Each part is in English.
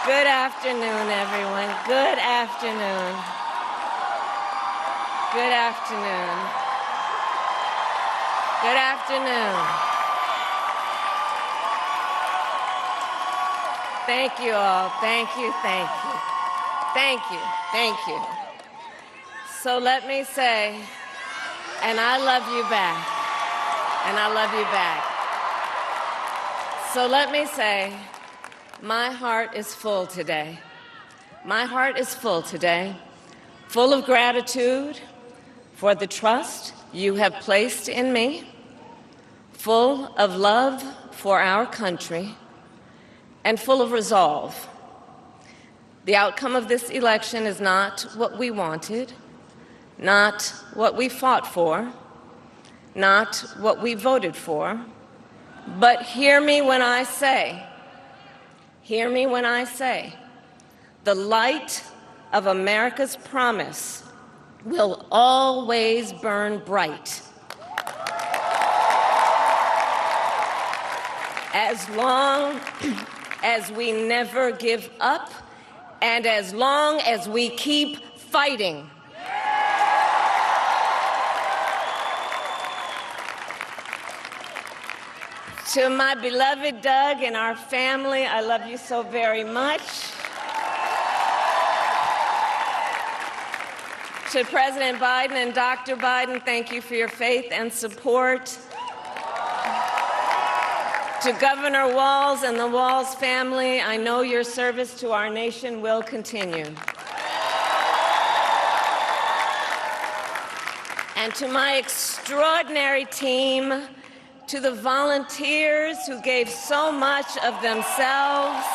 Good afternoon, everyone. Good afternoon. Good afternoon. Good afternoon. Thank you all. Thank you, thank you. Thank you, thank you. So let me say, and I love you back, and I love you back. So let me say, my heart is full today. My heart is full today, full of gratitude for the trust you have placed in me, full of love for our country, and full of resolve. The outcome of this election is not what we wanted, not what we fought for, not what we voted for, but hear me when I say, the light of America's promise will always burn bright. As long as we never give up, and as long as we keep fighting. To my beloved Doug and our family, I love you so very much. To President Biden and Dr. Biden, thank you for your faith and support. To Governor Walz and the Walz family, I know your service to our nation will continue. And to my extraordinary team, to the volunteers who gave so much of themselves,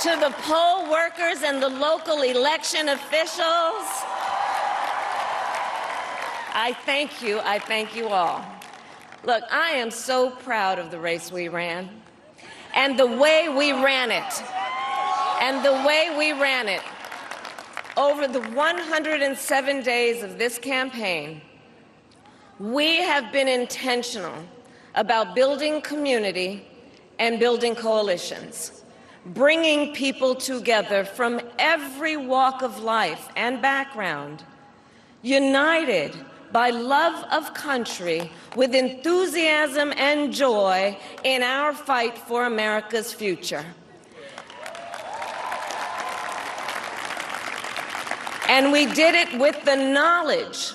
to the poll workers and the local election officials, I thank you all. Look, I am so proud of the race we ran, and the way we ran it, over the 107 days of this campaign. We have been intentional about building community and building coalitions, bringing people together from every walk of life and background, united by love of country with enthusiasm and joy in our fight for America's future. And we did it with the knowledge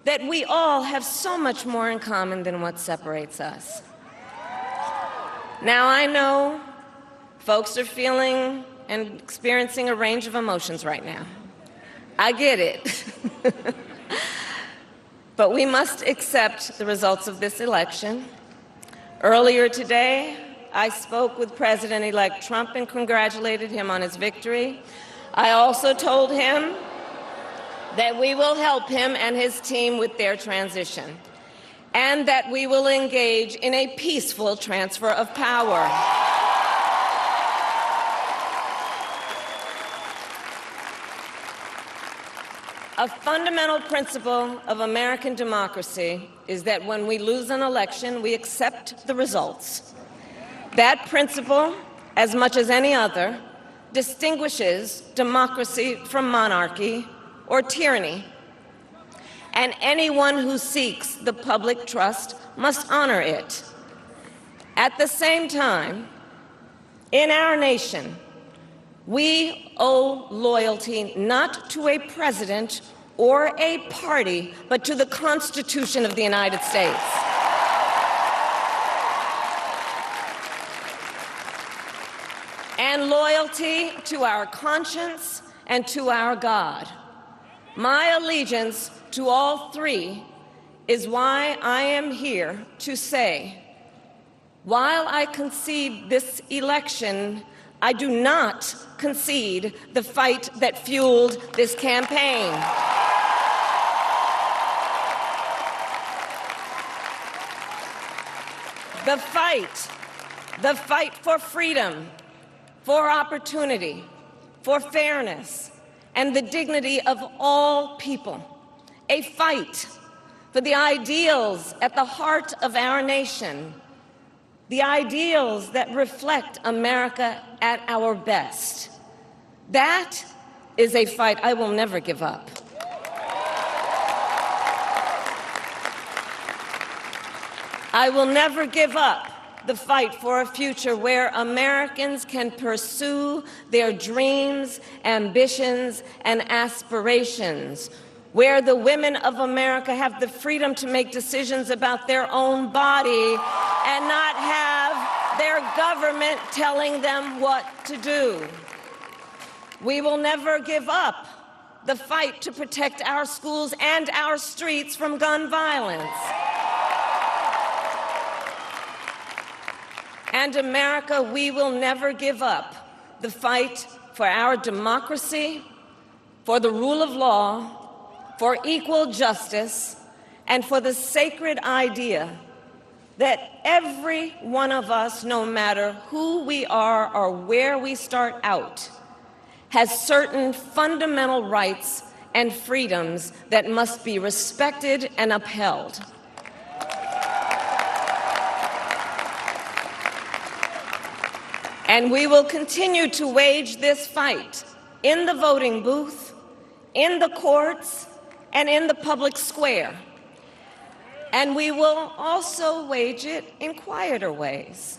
that we all have so much more in common than what separates us. Now, I know folks are feeling and experiencing a range of emotions right now. I get it. But we must accept the results of this election. Earlier today, I spoke with President-elect Trump and congratulated him on his victory. I also told him that we will help him and his team with their transition, and that we will engage in a peaceful transfer of power. A fundamental principle of American democracy is that when we lose an election, we accept the results. That principle, as much as any other, distinguishes democracy from monarchy or tyranny. And anyone who seeks the public trust must honor it. At the same time, in our nation, we owe loyalty not to a president or a party, but to the Constitution of the United States. And loyalty to our conscience and to our God. My allegiance to all three is why I am here to say, while I concede this election, I do not concede the fight that fueled this campaign. The fight for freedom, for opportunity, for fairness, and the dignity of all people. A fight for the ideals at the heart of our nation. the ideals that reflect America at our best. That is a fight I will never give up. I will never give up the fight for a future where Americans can pursue their dreams, ambitions, and aspirations, where the women of America have the freedom to make decisions about their own body and not have their government telling them what to do. We will never give up the fight to protect our schools and our streets from gun violence. And America, we will never give up the fight for our democracy, for the rule of law, for equal justice, and for the sacred idea that every one of us, no matter who we are or where we start out, has certain fundamental rights and freedoms that must be respected and upheld. And we will continue to wage this fight in the voting booth, in the courts, and in the public square. And we will also wage it in quieter ways,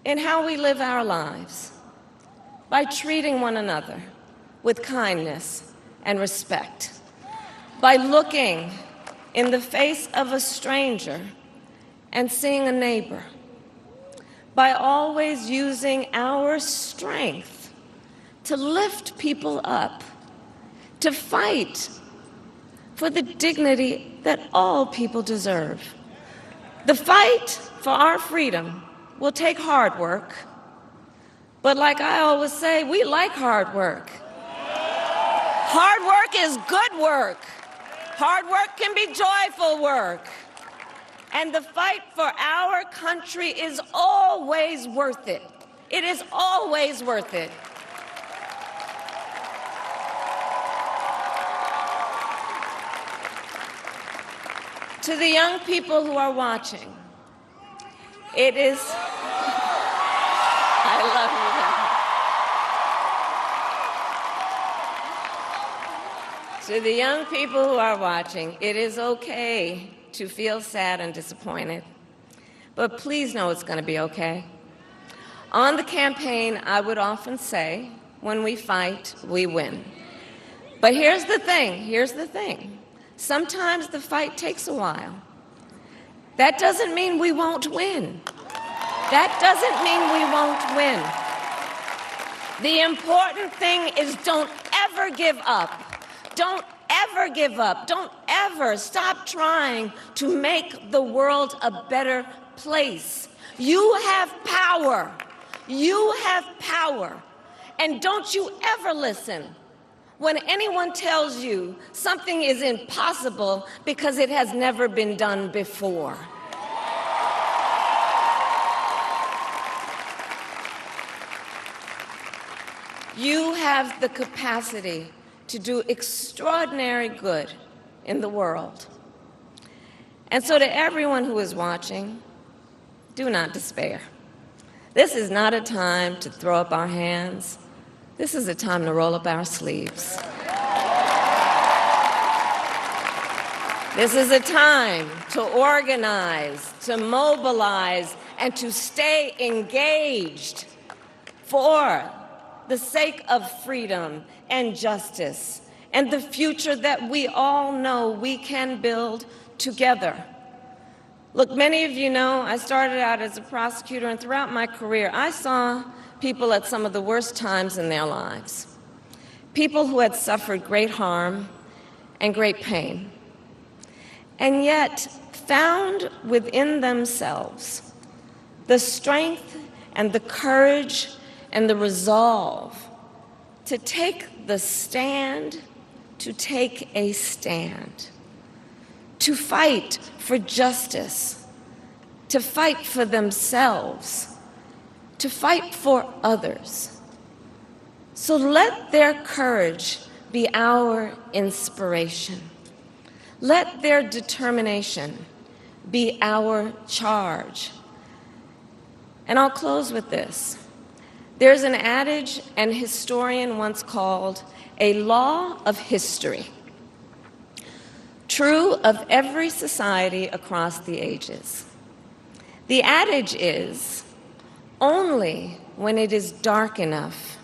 in how we live our lives, by treating one another with kindness and respect, by looking in the face of a stranger and seeing a neighbor, by always using our strength to lift people up, to fight for the dignity that all people deserve. The fight for our freedom will take hard work, but like I always say, we like hard work. Hard work is good work. Hard work can be joyful work. And the fight for our country is always worth it. It is always worth it. To the young people who are watching, it is, I love you. To the young people who are watching, it is okay to feel sad and disappointed, but please know it's going to be okay. On the campaign, I would often say, when we fight, we win. But here's the thing. Sometimes the fight takes a while. That doesn't mean we won't win. That doesn't mean we won't win. The important thing is don't ever give up. Don't ever give up. Don't ever stop trying to make the world a better place. You have power. You have power. And don't you ever listen when anyone tells you something is impossible because it has never been done before. You have the capacity to do extraordinary good in the world. And so to everyone who is watching, do not despair. This is not a time to throw up our hands. This is a time to roll up our sleeves. This is a time to organize, to mobilize, and to stay engaged for the sake of freedom and justice and the future that we all know we can build together. Look, many of you know I started out as a prosecutor, and throughout my career, I saw people at some of the worst times in their lives. People who had suffered great harm and great pain, and yet found within themselves the strength and the courage and the resolve to take the stand, to take a stand, to fight for justice, to fight for themselves, to fight for others. So let their courage be our inspiration. Let their determination be our charge. And I'll close with this. There's an adage an historian once called a law of history, true of every society across the ages. The adage is, only when it is dark enough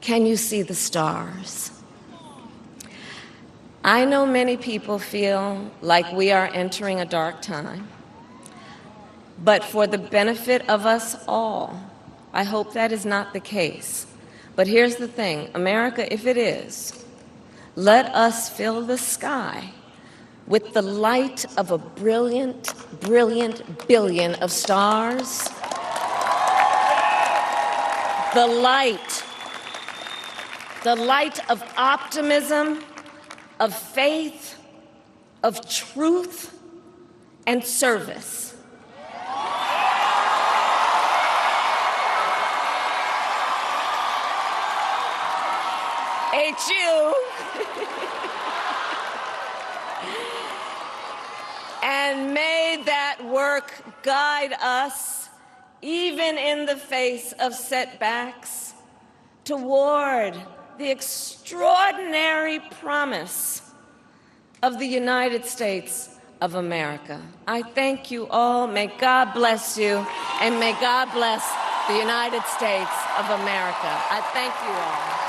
can you see the stars. I know many people feel like we are entering a dark time, but for the benefit of us all, I hope that is not the case. But here's the thing, America, if it is, let us fill the sky with the light of a brilliant, brilliant billion of stars. The light of optimism, of faith, of truth, and service. H.U. And may that work guide us, even in the face of setbacks, toward the extraordinary promise of the United States of America. I thank you all. May God bless you, and may God bless the United States of America. I thank you all.